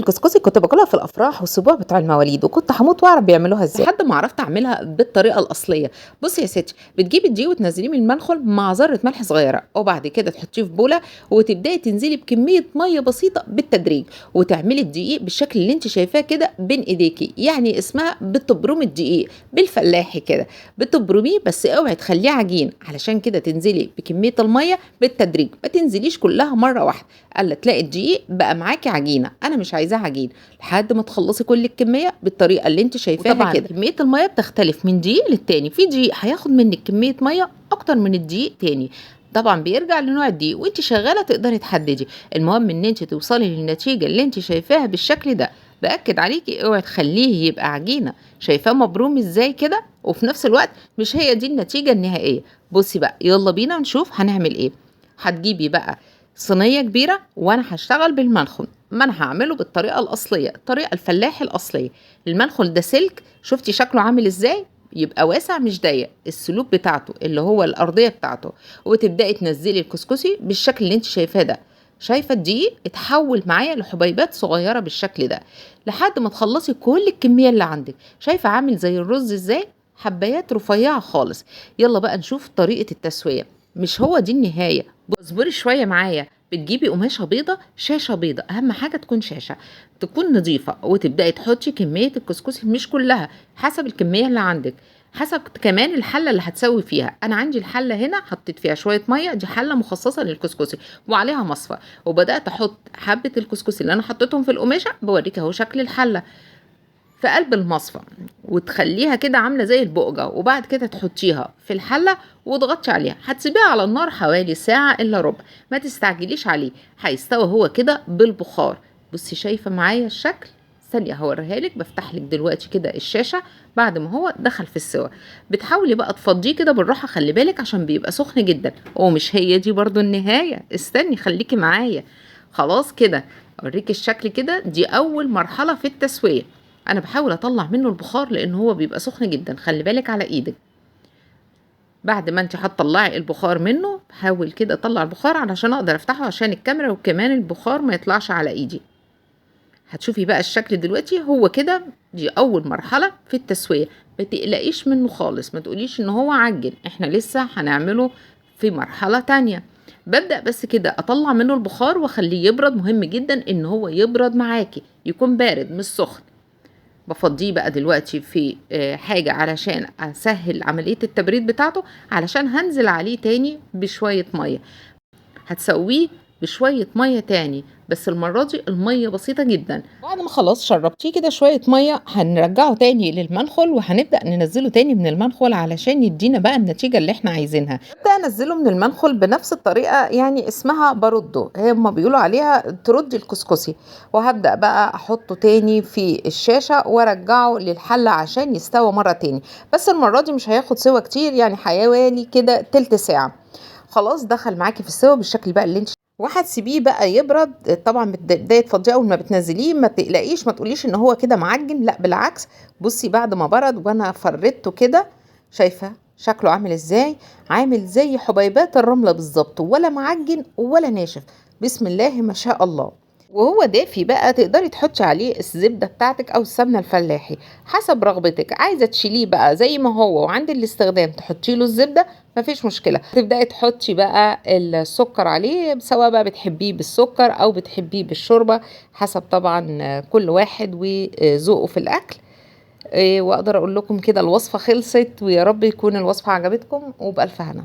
الكسكسي كنت باكلها في الافراح والسبوع بتوع المواليد، وكنت هموت واعرف بيعملوها ازاي لحد ما عرفت اعملها بالطريقه الاصليه. بصي يا ستي، بتجيبي الدقيق وتنزليه من المنخل مع ذره ملح صغيره، وبعد كده تحطيه في بوله وتبداي تنزلي بكميه ميه بسيطه بالتدريج، وتعملي الدقيق بالشكل اللي انت شايفاه كده بين ايديكي، يعني اسمها بتبرمي الدقيق بالفلاحي كده. بتبرميه بس اوعي تخليه عجين، علشان كده تنزلي بكميه الميه بالتدريج، ما تنزليش كلها مره واحده، الا تلاقي الدقيق بقى معاكي عجينه. انا مش عايزاه عجين، لحد ما تخلصي كل الكميه بالطريقه اللي انت شايفاها وطبعاً كده. كميه الميه بتختلف من دقيق للتاني، في دقيق هياخد منك كميه ميه اكتر من الدقيق تاني، طبعا بيرجع لنوع الدقيق وانت شغاله تقدري تحددي. المهم ان انت توصلي للنتيجه اللي انت شايفاها بالشكل ده. باكد عليكي اوعي تخليه يبقى عجينه. شايفاه مبروم ازاي كده؟ وفي نفس الوقت مش هي دي النتيجه النهائيه. بصي بقى، يلا بينا نشوف هنعمل ايه. هتجيبي بقى صينيه كبيره، وانا هشتغل بالمنخل، ما انا هعمله بالطريقه الاصليه، الطريقه الفلاحي الاصليه. المنخل ده سلك، شفتي شكله عامل ازاي؟ يبقى واسع مش ضيق، السلوك بتاعته اللي هو الارضيه بتاعته. وتبداي تنزلي الكسكسي بالشكل اللي انت شايفاه ده. شايفه الدقيق اتحول معايا لحبيبات صغيره بالشكل ده، لحد ما تخلصي كل الكميه اللي عندك. شايفه عامل زي الرز ازاي؟ حبايات رفيعه خالص. يلا بقى نشوف طريقه التسويه. مش هو دي النهايه، اصبري شويه معايا. بتجيبي قماشه بيضه، شاشه بيضه، اهم حاجه تكون شاشه تكون نظيفه، وتبداي تحطي كميه الكسكسي، مش كلها، حسب الكميه اللي عندك، حسب كمان الحله اللي هتسوي فيها. انا عندي الحله هنا حطيت فيها شويه ميه، دي حله مخصصه للكسكسي وعليها مصفى. وبدات احط حبه الكسكسي اللي انا حطيتهم في القماشه، بوريك اهو شكل الحله في قلب المصفى، وتخليها كده عامله زي البقجه، وبعد كده تحطيها في الحله وتغطي عليها. هتسيبيها على النار حوالي ساعه الا ربع، ما تستعجليش عليه، هيستوى هو كده بالبخار. بصي شايفه معايا الشكل؟ ثانيه هوريها لك، بفتح لك دلوقتي كده الشاشه بعد ما هو دخل في السوا. بتحاولي بقى تفضيه كده بالراحه، خلي بالك عشان بيبقى سخن جدا. ومش هي دي برضو النهايه، استني خليكي معايا. خلاص كده اوريك الشكل كده، دي اول مرحله في التسويه. انا بحاول اطلع منه البخار لان هو بيبقى سخن جدا، خلي بالك على ايدك. بعد ما انت هتطلعي البخار منه، حاول كده اطلع البخار علشان اقدر افتحه عشان الكاميرا، وكمان البخار ما يطلعش على ايدي. هتشوفي بقى الشكل دلوقتي هو كده، دي اول مرحله في التسويه. ما تقلقيش منه خالص، ما تقوليش ان هو عجن، احنا لسه هنعمله في مرحله تانية. ببدأ بس كده اطلع منه البخار واخليه يبرد، مهم جدا ان هو يبرد معاكي، يكون بارد مش سخن. بفضيه بقى دلوقتي في حاجة علشان أسهل عملية التبريد بتاعته، علشان هنزل عليه تاني بشوية مية. هتسويه بشوية مية تاني، بس المرة دي المية بسيطة جدا. بعد ما خلاص شربتيه كده شوية مية، هنرجعه تاني للمنخل، وهنبدأ ننزله تاني من المنخل علشان يدينا بقى النتيجة اللي احنا عايزينها. ابدأ انزله من المنخل بنفس الطريقة، يعني اسمها برده، هم بيقولوا عليها تردي الكسكسي. وهبدأ بقى احطه تاني في الشاشة وارجعه للحلة عشان يستوى مرة تاني، بس المرة دي مش هياخد سوا كتير، يعني حوالي كده تلت ساعة. خلاص دخل معاكي في السوا بالشكل بقى اللي انت، وهتسيبيه بقى يبرد. طبعا بتبداي تفضيه اول ما بتنزليه، ما تقلقيش، ما تقوليش ان هو كده معجن، لا بالعكس. بصي بعد ما برد وانا فردته كده، شايفه شكله عامل ازاي؟ عامل زي حبيبات الرمله بالظبط، ولا معجن ولا ناشف، بسم الله ما شاء الله. وهو دافي بقى تقدري تحطي عليه الزبدة بتاعتك او السمنة الفلاحي حسب رغبتك. عايزة تشيليه بقى زي ما هو وعند الاستخدام تحطي له الزبدة، مفيش مشكلة. تبدأي تحطي بقى السكر عليه، سواء بقى بتحبيه بالسكر او بتحبيه بالشوربة، حسب طبعا كل واحد وذوقه في الاكل. واقدر اقول لكم كده الوصفة خلصت، ويا رب يكون الوصفة عجبتكم، وبألف هنا.